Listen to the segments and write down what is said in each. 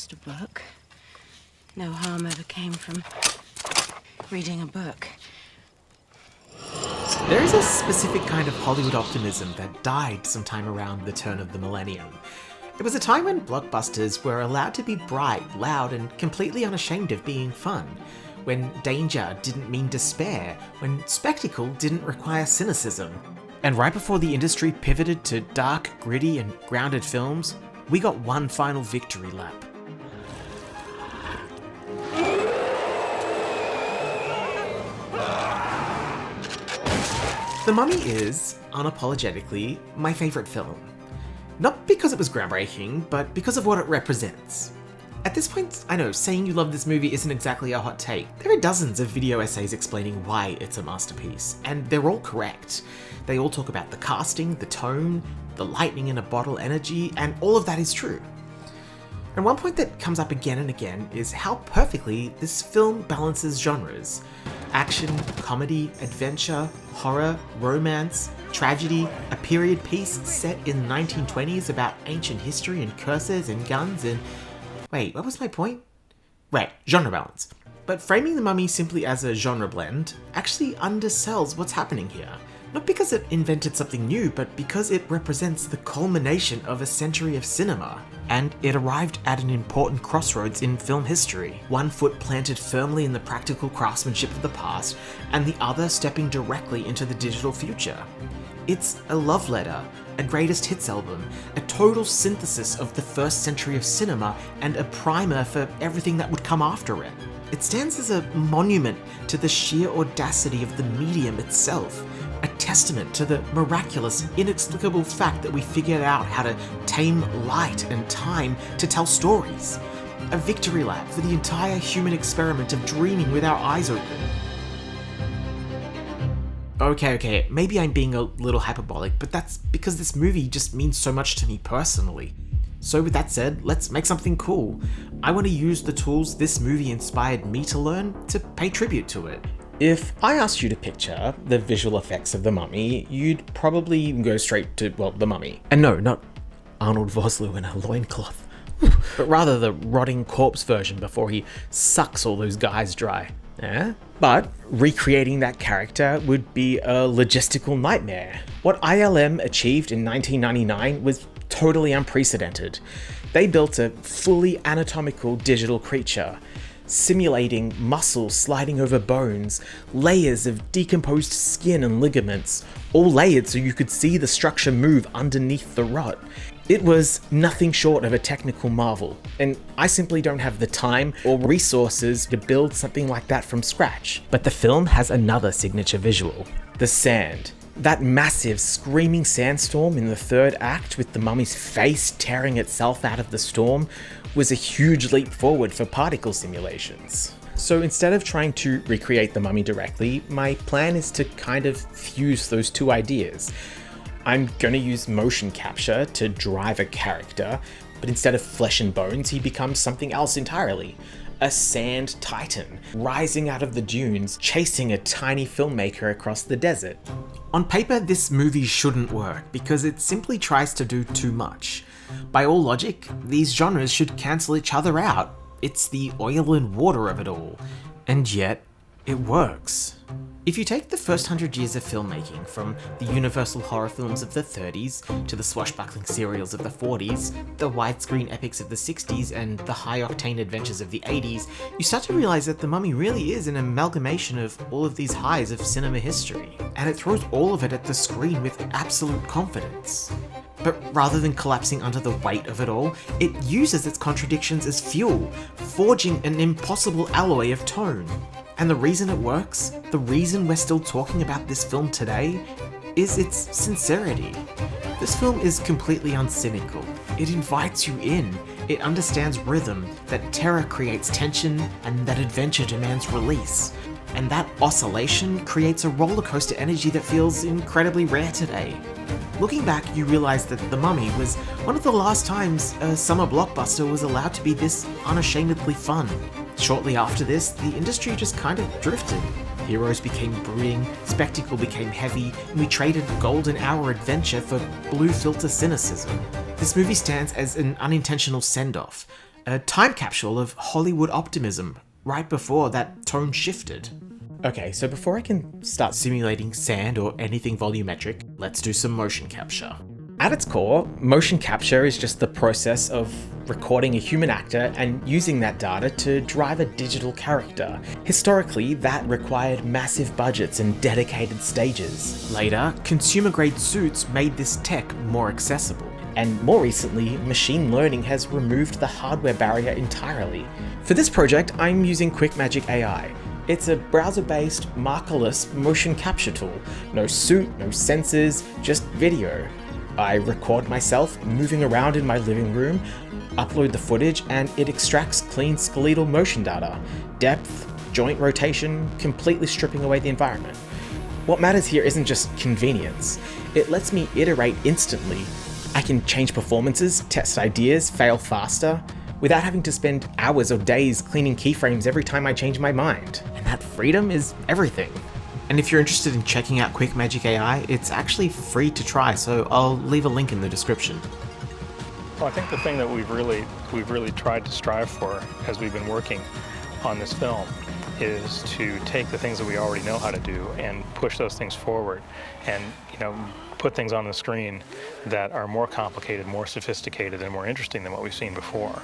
just a book. No harm ever came from reading a book. There is a specific kind of Hollywood optimism that died sometime around the turn of the millennium. It was a time when blockbusters were allowed to be bright, loud, and completely unashamed of being fun. When danger didn't mean despair, when spectacle didn't require cynicism. And right before the industry pivoted to dark, gritty, and grounded films, we got one final victory lap. The Mummy is, unapologetically, my favourite film. Not because it was groundbreaking, but because of what it represents. At this point, I know, saying you love this movie isn't exactly a hot take. There are dozens of video essays explaining why it's a masterpiece, and they're all correct. They all talk about the casting, the tone, the lightning in a bottle energy, and all of that is true. And one point that comes up again and again is how perfectly this film balances genres. Action, comedy, adventure, horror, romance, tragedy, a period piece set in the 1920s about ancient history and curses and guns and... Wait, what was my point? Right, genre balance. But framing The Mummy simply as a genre blend actually undersells what's happening here. Not because it invented something new, but because it represents the culmination of a century of cinema. And it arrived at an important crossroads in film history. One foot planted firmly in the practical craftsmanship of the past, and the other stepping directly into the digital future. It's a love letter, a greatest hits album, a total synthesis of the first century of cinema, and a primer for everything that would come after it. It stands as a monument to the sheer audacity of the medium itself, a testament to the miraculous, inexplicable fact that we figured out how to tame light and time to tell stories. A victory lap for the entire human experiment of dreaming with our eyes open. Okay, maybe I'm being a little hyperbolic, but that's because this movie just means so much to me personally. So with that said, let's make something cool. I want to use the tools this movie inspired me to learn to pay tribute to it. If I asked you to picture the visual effects of The Mummy, you'd probably go straight to, well, The Mummy. And no, not Arnold Vosloo in a loincloth, but rather the rotting corpse version before he sucks all those guys dry. Yeah? But recreating that character would be a logistical nightmare. What ILM achieved in 1999 was totally unprecedented. They built a fully anatomical digital creature, simulating muscles sliding over bones, layers of decomposed skin and ligaments, all layered so you could see the structure move underneath the rot. It was nothing short of a technical marvel, and I simply don't have the time or resources to build something like that from scratch. But the film has another signature visual: the sand. That massive screaming sandstorm in the third act with the mummy's face tearing itself out of the storm was a huge leap forward for particle simulations. So instead of trying to recreate the mummy directly, my plan is to kind of fuse those two ideas. I'm gonna use motion capture to drive a character, but instead of flesh and bones, he becomes something else entirely. A sand titan, rising out of the dunes, chasing a tiny filmmaker across the desert. On paper, this movie shouldn't work because it simply tries to do too much. By all logic, these genres should cancel each other out. It's the oil and water of it all. And yet, it works. If you take the first 100 years of filmmaking, from the universal horror films of the 30s, to the swashbuckling serials of the 40s, the widescreen epics of the 60s, and the high-octane adventures of the 80s, you start to realize that The Mummy really is an amalgamation of all of these highs of cinema history, and it throws all of it at the screen with absolute confidence. But rather than collapsing under the weight of it all, it uses its contradictions as fuel, forging an impossible alloy of tone. And the reason it works, the reason we're still talking about this film today, is its sincerity. This film is completely uncynical. It invites you in. It understands rhythm, that terror creates tension, and that adventure demands release. And that oscillation creates a rollercoaster energy that feels incredibly rare today. Looking back, you realize that The Mummy was one of the last times a summer blockbuster was allowed to be this unashamedly fun. Shortly after this, the industry just kind of drifted. Heroes became brooding, spectacle became heavy, and we traded golden hour adventure for blue filter cynicism. This movie stands as an unintentional send-off, a time capsule of Hollywood optimism, right before that tone shifted. Okay, so before I can start simulating sand or anything volumetric, let's do some motion capture. At its core, motion capture is just the process of recording a human actor and using that data to drive a digital character. Historically, that required massive budgets and dedicated stages. Later, consumer-grade suits made this tech more accessible. And more recently, machine learning has removed the hardware barrier entirely. For this project, I'm using QuickMagic AI. It's a browser-based, markerless motion capture tool. No suit, no sensors, just video. I record myself moving around in my living room, upload the footage, and it extracts clean skeletal motion data, depth, joint rotation, completely stripping away the environment. What matters here isn't just convenience. It lets me iterate instantly. I can change performances, test ideas, fail faster, without having to spend hours or days cleaning keyframes every time I change my mind. And that freedom is everything. And if you're interested in checking out QuickMagic AI, it's actually free to try, so I'll leave a link in the description. Well, I think the thing that we've really tried to strive for as we've been working on this film is to take the things that we already know how to do and push those things forward, and put things on the screen that are more complicated, more sophisticated, and more interesting than what we've seen before.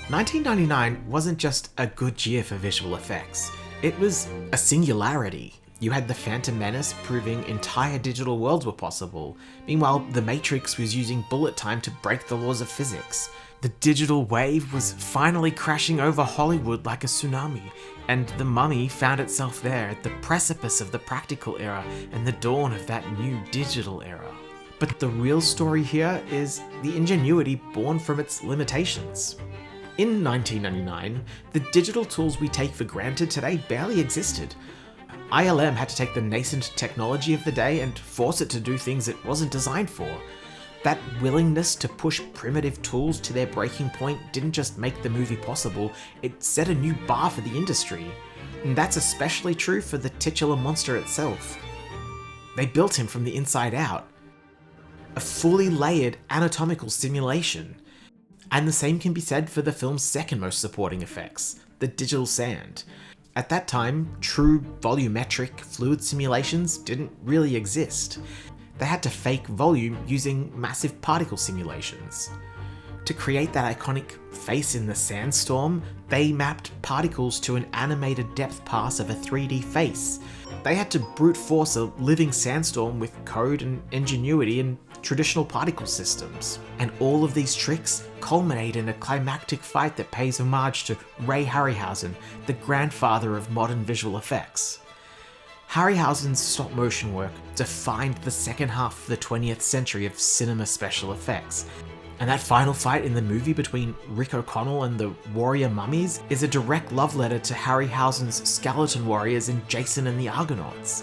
1999 wasn't just a good year for visual effects. It was a singularity. You had The Phantom Menace proving entire digital worlds were possible. Meanwhile, The Matrix was using bullet time to break the laws of physics. The digital wave was finally crashing over Hollywood like a tsunami, and The Mummy found itself there at the precipice of the practical era and the dawn of that new digital era. But the real story here is the ingenuity born from its limitations. In 1999, the digital tools we take for granted today barely existed. ILM had to take the nascent technology of the day and force it to do things it wasn't designed for. That willingness to push primitive tools to their breaking point didn't just make the movie possible, it set a new bar for the industry. And that's especially true for the titular monster itself. They built him from the inside out. A fully layered anatomical simulation. And the same can be said for the film's second most supporting effects, the digital sand. At that time, true volumetric fluid simulations didn't really exist. They had to fake volume using massive particle simulations. To create that iconic face in the sandstorm, they mapped particles to an animated depth pass of a 3D face. They had to brute force a living sandstorm with code and ingenuity and traditional particle systems. And all of these tricks culminate in a climactic fight that pays homage to Ray Harryhausen, the grandfather of modern visual effects. Harryhausen's stop-motion work defined the second half of the 20th century of cinema special effects. And that final fight in the movie between Rick O'Connell and the warrior mummies is a direct love letter to Harryhausen's skeleton warriors in Jason and the Argonauts.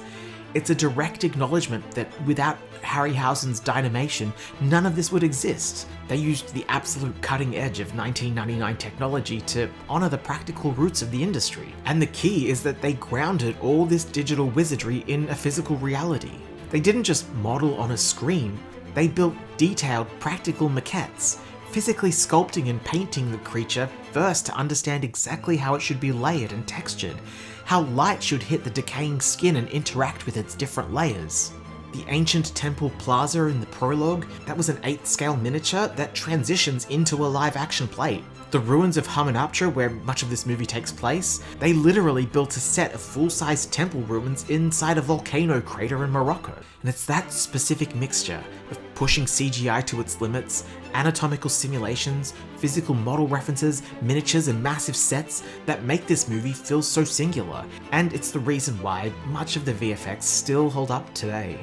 It's a direct acknowledgement that without Harryhausen's dynamation, none of this would exist. They used the absolute cutting edge of 1999 technology to honor the practical roots of the industry. And the key is that they grounded all this digital wizardry in a physical reality. They didn't just model on a screen, they built detailed practical maquettes, physically sculpting and painting the creature first to understand exactly how it should be layered and textured, how light should hit the decaying skin and interact with its different layers. The ancient temple plaza in the prologue, that was an 8th scale miniature that transitions into a live action plate. The ruins of Hamunaptra, where much of this movie takes place, they literally built a set of full-size temple ruins inside a volcano crater in Morocco. And it's that specific mixture of pushing CGI to its limits, anatomical simulations, physical model references, miniatures and massive sets that make this movie feel so singular. And it's the reason why much of the VFX still hold up today.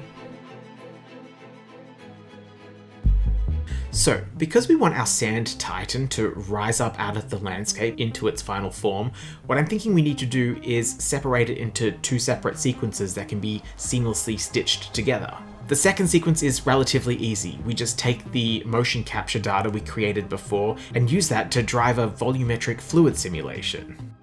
So, because we want our sand titan to rise up out of the landscape into its final form, what I'm thinking we need to do is separate it into two separate sequences that can be seamlessly stitched together. The second sequence is relatively easy. We just take the motion capture data we created before and use that to drive a volumetric fluid simulation.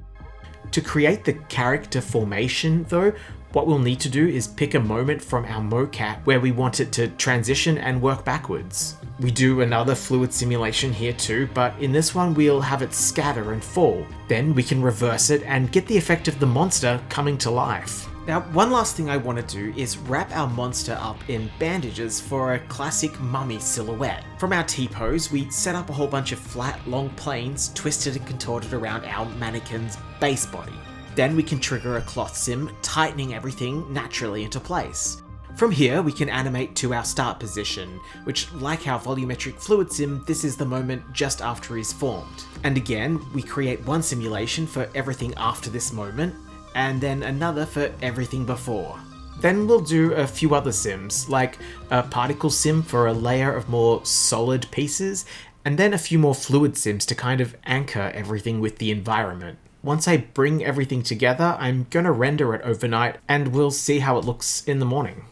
To create the character formation, though, What we'll need to do is pick a moment from our mocap where we want it to transition and work backwards. We do another fluid simulation here too, but in this one we'll have it scatter and fall. Then we can reverse it and get the effect of the monster coming to life. Now, one last thing I want to do is wrap our monster up in bandages for a classic mummy silhouette. From our T-pose, we set up a whole bunch of flat, long planes twisted and contorted around our mannequin's base body. Then we can trigger a cloth sim, tightening everything naturally into place. From here, we can animate to our start position, which, like our volumetric fluid sim, this is the moment just after he's formed. And again, we create one simulation for everything after this moment, and then another for everything before. Then we'll do a few other sims, like a particle sim for a layer of more solid pieces, and then a few more fluid sims to kind of anchor everything with the environment. Once I bring everything together, I'm gonna render it overnight, and we'll see how it looks in the morning.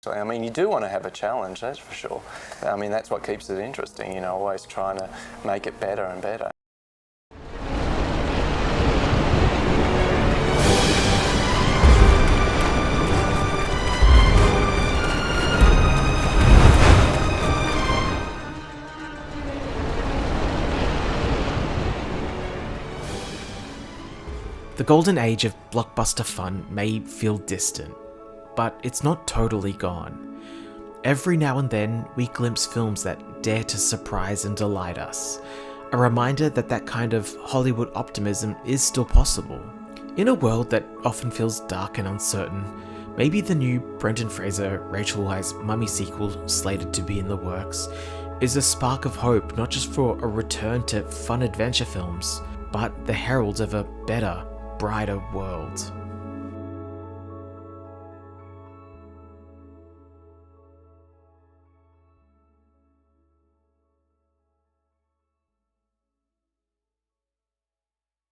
I mean, you do want to have a challenge, that's for sure. I mean, that's what keeps it interesting, you know, always trying to make it better and better. The golden age of blockbuster fun may feel distant, but it's not totally gone. Every now and then, we glimpse films that dare to surprise and delight us. A reminder that that kind of Hollywood optimism is still possible. In a world that often feels dark and uncertain, maybe the new Brendan Fraser, Rachel Weisz Mummy sequel slated to be in the works is a spark of hope, not just for a return to fun adventure films, but the herald of a better, brighter world.